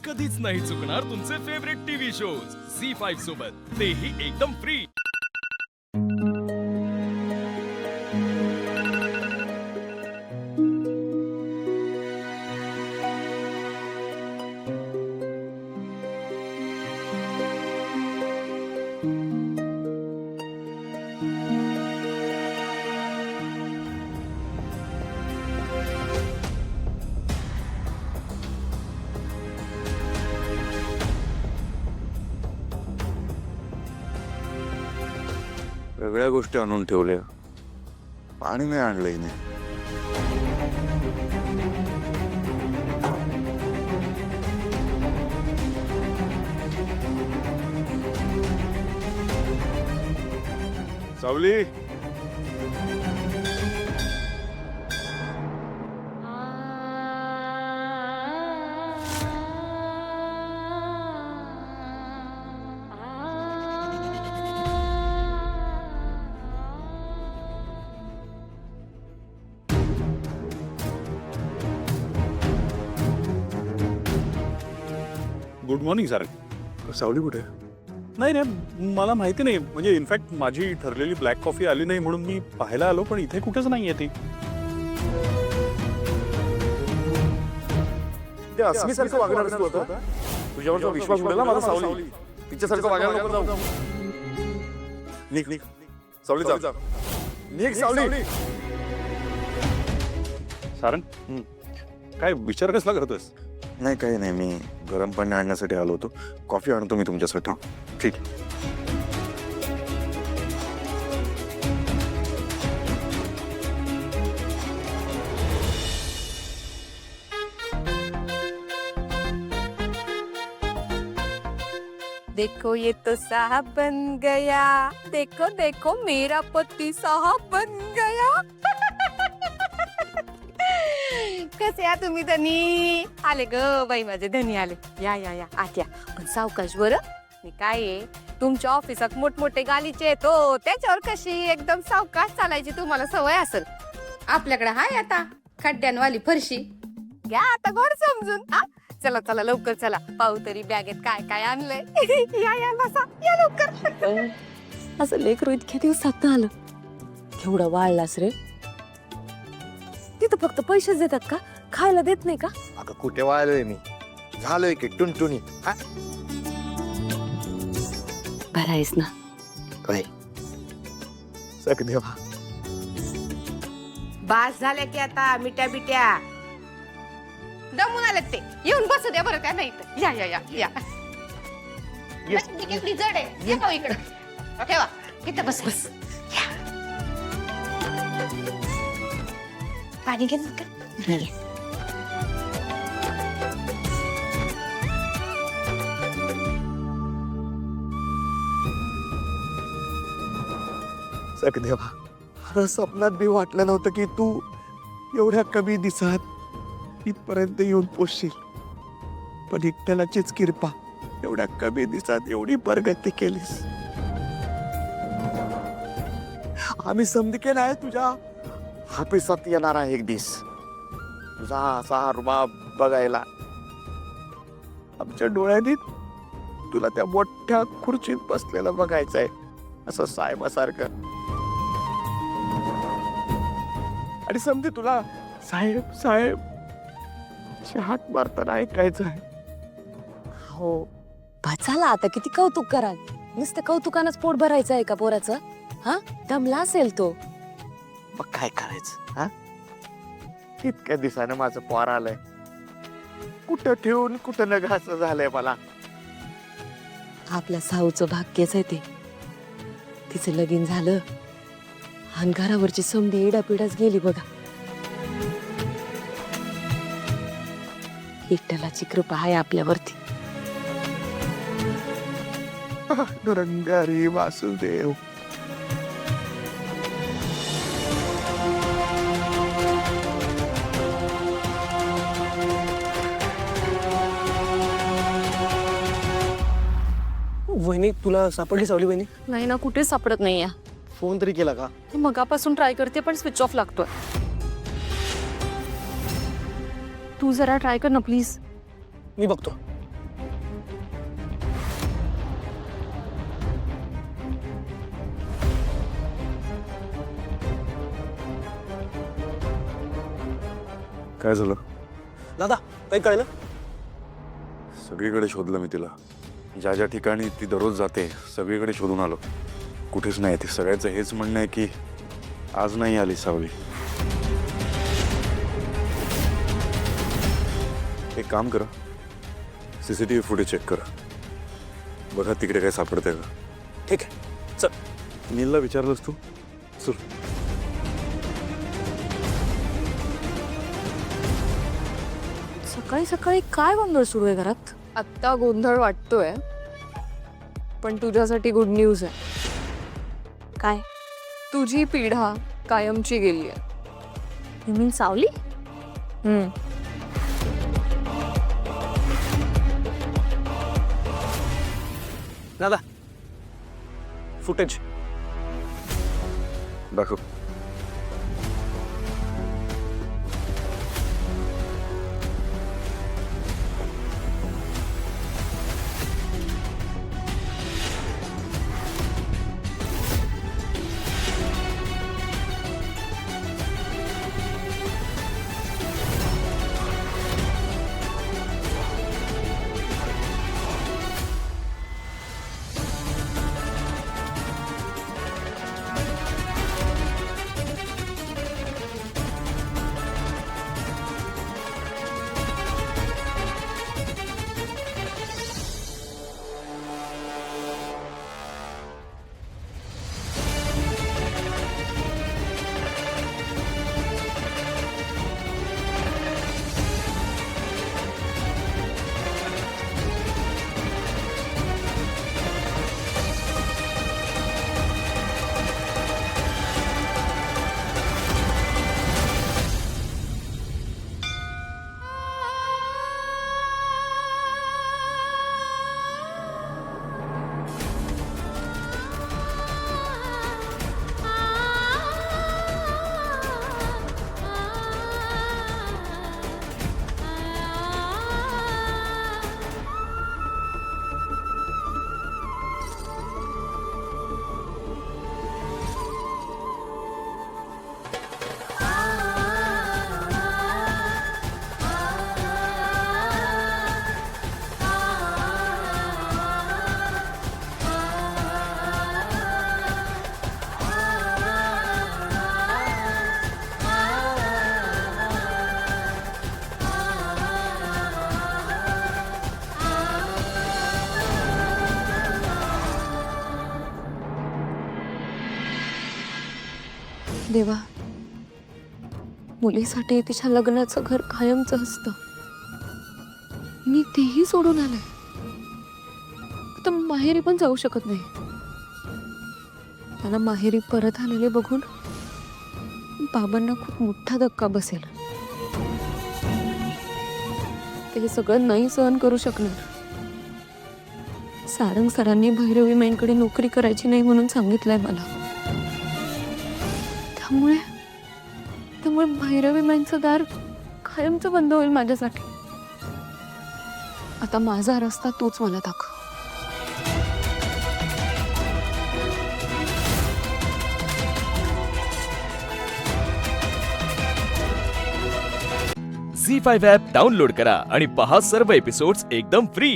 कधीच नाही चुकणार तुमचे फेवरेट टीव्ही शोज झी5 सोबत, तेही एकदम फ्री। वेगळ्या गोष्टी आणून ठेवल्या, पाणी नाही आणलं हिने। सावली, गुड मॉर्निंग सर। सावली कुठे? नाही नाही, मला माहिती नाही, म्हणजे इनफॅक्ट माझी ठरलेली ब्लॅक कॉफी आली नाही म्हणून मी पाहायला आलो, पण इथे कुठेच नाही आहे ती। ते अस्मीसारखं वागणारच तू आता? तुझ्यावरचा विश्वास उडेला माझा सावली, तिच्यासारखं वागायला नको जाऊ। निघ निघ सावली, जा निघ सावली। सारंग, काय विचार कसला करतोस? नाही काही नाही, मी गरम पाणी आणण्यासाठी आलो होतो। कॉफी आणतो मी तुमच्यासाठी। ठीक। देखो ये तो साहब बन गया, देखो देखो मेरा पति साहब बन गया। कसे या तुम्ही धनी? आले ग बाई माझे धनी आले। या या या आत या, पण सावकाश बरं। मी काय आहे, तुमच्या ऑफिसात मोठमोठे गालीचे येतो, त्याच्यावर कशी एकदम सावकाश चालायची तुम्हाला सवय असेल। आपल्याकडे हाय आता खड्ड्यांवाली फरशी, घ्या आता गोड समजून। चला चला लवकर चला, पाहू तरी बॅगेत काय काय आणलंय। या या बसा, या लवकर। असं लेकरू इतक्या दिवसात आलं, केवढं वाढलास रे। तिथं फक्त पैसेच देतात का, खायला देत नाही का? अगं कुठे वाळलोय मी, झालोय की टुनटुनी। बरं आहेस ना? काय सक देवा, बास झाल्या की आता मिठ्या बिट्या दमून आलेत ते। येऊन बसू द्या बरं का, नाही तर या या या या। किती जड आहे, ये पाहू इकडं, ठेवा इथं, बस बस। या. पाणी घे ना का? घे. सक देवा, अरे स्वप्नात बी वाटलं नव्हतं की तू एवढ्या कमी दिवसात इथपर्यंत येऊन पोचशील, पण एकट्यालाचीच कृपा एवढ्या कमी दिवसात एवढी प्रगती केलीस। आम्ही समधिके नाही तुझ्या ऑफिसात येणार आहे एक दिवस, तुझा असा रुबाब बघायला। आमच्या डोळ्यांनी तुला त्या मोठ्या खुर्चीत बसलेलं बघायचंय, असं साहेबासारखं। आणि समजे तुला साहेब साहेब हाक मारताना ऐकायचं आहे। हो चला आता, किती कौतुक कराल, नुसतं कौतुकानच पोट भरायचं आहे का पोराचं? हा दमला असेल तो। मग काय करायचं? हा इतक्या दिवसानं माझं पोर आलंय, कुठं ठेवून कुठं न घास झालंय मला। आपल्या साऊचं भाग्यच आहे ते, तिचं लगीन झालं आणि घरावरची समधी एडापिडाच गेली बघा। एकट्यालाची कृपा आहे आपल्यावरती। रंगारी वासुदेव, वहिनी तुला सापडली सावली वहिनी? नाही ना, कुठे सापडत नाहीये। फोन तरी केला का? मगापासून ट्राय करते पण स्विच ऑफ लागतोय। तू जरा ट्राय कर ना प्लीज। मी बघतो। काय झालं? दादा काही कळलं? सगळीकडे शोधलं मी तिला. ज्या ज्या ठिकाणी ती दररोज जाते सगळीकडे शोधून आलो, कुठेच नाही. ती सगळ्याचं हेच म्हणणं आहे की आज नाही आली सावली. एक काम करा, CCTV फुटेज चेक करा, बघा तिकडे काय सापडतंय का. ठीक आहे, चल. नीलला विचारलंस तू? चल. सकाळी सकाळी काय गोंधळ सुरू आहे घरात? आत्ता गोंधळ वाटतोय, पण तुझ्यासाठी गुड न्यूज आहे. काय? तुझी पिढा कायमची गेली आहे. यू मीन सावली? दादा फुटेज दाखव. देवा, मुलीसाठी तिच्या लग्नाचं घर कायमचं असतं. मी तेही सोडून आले. आता माहेरी पण जाऊ शकत नाही. मला माहेरी परत आलेले बघून बाबांना खूप मोठा धक्का बसेल. ते सगळं नाही सहन करू शकणार. सारंग सरांनी भैरवी माईंकडे नोकरी करायची नाही म्हणून सांगितलंय मला. त्यामुळे भैरवी माईंचं दार कायमचं बंद होईल माझ्यासाठी. आता माझा रस्ता तूच मला दाखव. झी 5 ॲप डाउनलोड करा आणि पहा सर्व एपिसोड्स एकदम फ्री.